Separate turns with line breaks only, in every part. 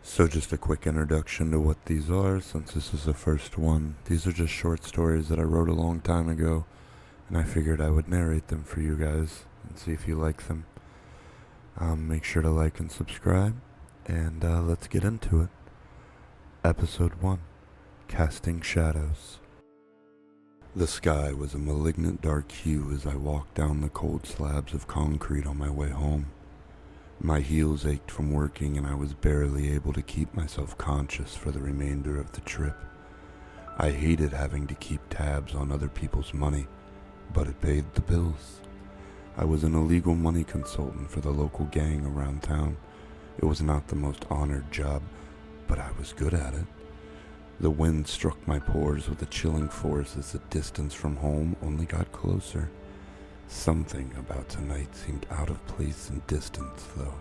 So just a quick introduction to what these are, since this is the first one. These are just short stories that I wrote a long time ago, and I figured I would narrate them for you guys and see if you like them. Make sure to like and subscribe, and let's get into it. Episode 1, Casting Shadows. The sky was a malignant dark hue as I walked down the cold slabs of concrete on my way home. My heels ached from working, and I was barely able to keep myself conscious for the remainder of the trip. I hated having to keep tabs on other people's money, but it paid the bills. I was an illegal money consultant for the local gang around town. It was not the most honored job, but I was good at it. The wind struck my pores with a chilling force as the distance from home only got closer. Something about tonight seemed out of place and distance, though.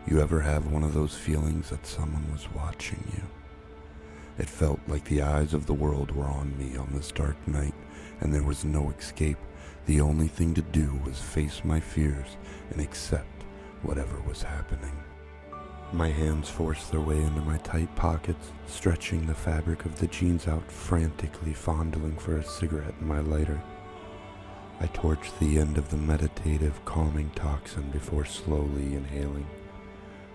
You ever have one of those feelings that someone was watching you? It felt like the eyes of the world were on me on this dark night, and there was no escape. The only thing to do was face my fears and accept whatever was happening. My hands forced their way into my tight pockets, stretching the fabric of the jeans out, frantically fondling for a cigarette and my lighter. I torched the end of the meditative, calming toxin before slowly inhaling.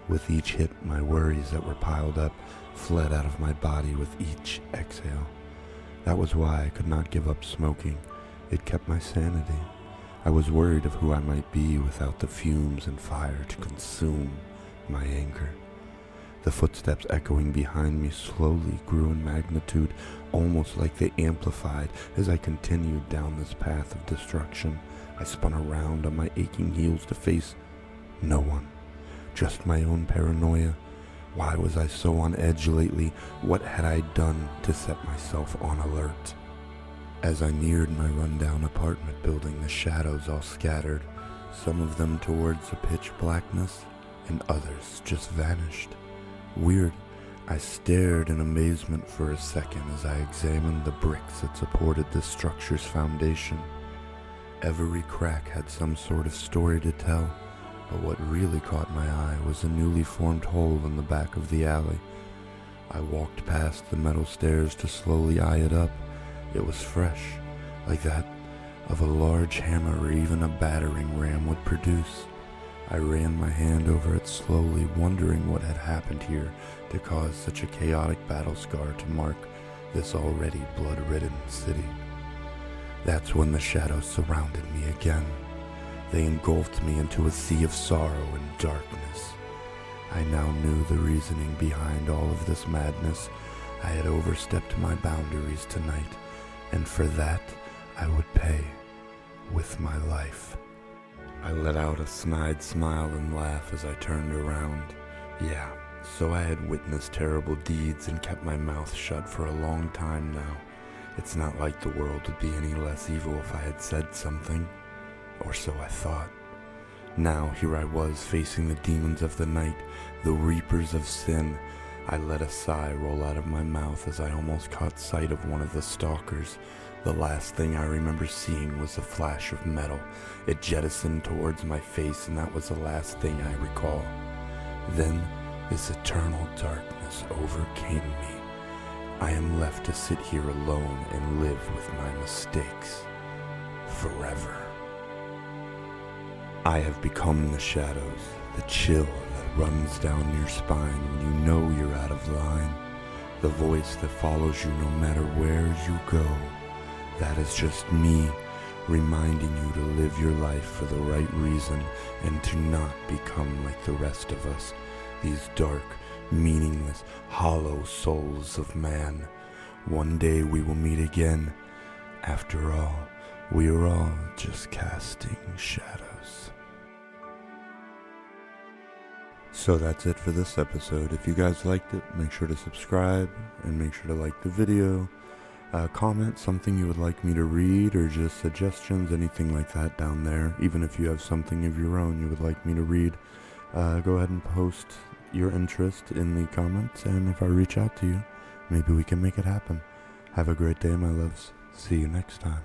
With each hit, my worries that were piled up fled out of my body with each exhale. That was why I could not give up smoking. It kept my sanity. I was worried of who I might be without the fumes and fire to consume my anger. The footsteps echoing behind me slowly grew in magnitude, almost like they amplified as I continued down this path of destruction. I spun around on my aching heels to face no one, just my own paranoia. Why was I so on edge lately? What had I done to set myself on alert? As I neared my rundown apartment building, the shadows all scattered, some of them towards the pitch blackness, and others just vanished. Weird. I stared in amazement for a second as I examined the bricks that supported this structure's foundation. Every crack had some sort of story to tell, but what really caught my eye was a newly formed hole in the back of the alley. I walked past the metal stairs to slowly eye it up. It was fresh, like that of a large hammer or even a battering ram would produce. I ran my hand over it slowly, wondering what had happened here to cause such a chaotic battle scar to mark this already blood-ridden city. That's when the shadows surrounded me again. They engulfed me into a sea of sorrow and darkness. I now knew the reasoning behind all of this madness. I had overstepped my boundaries tonight, and for that I would pay with my life. I let out a snide smile and laugh as I turned around. Yeah, so I had witnessed terrible deeds and kept my mouth shut for a long time now. It's not like the world would be any less evil if I had said something, or so I thought. Now here I was facing the demons of the night, the reapers of sin. I let a sigh roll out of my mouth as I almost caught sight of one of the stalkers. The last thing I remember seeing was a flash of metal. It jettisoned towards my face, and that was the last thing I recall. Then this eternal darkness overcame me. I am left to sit here alone and live with my mistakes forever. I have become the shadows, the chill that runs down your spine when you know you're out of line, the voice that follows you no matter where you go. That is just me, reminding you to live your life for the right reason and to not become like the rest of us, these dark, meaningless, hollow souls of man. One day we will meet again. After all, we are all just casting shadows. So that's it for this episode. If you guys liked it, make sure to subscribe and make sure to like the video. Comment something you would like me to read, or just suggestions, anything like that down there. Even if you have something of your own you would like me to read, go ahead and post your interest in the comments, and if I reach out to you, maybe we can make it happen. Have a great day, my loves. See you next time.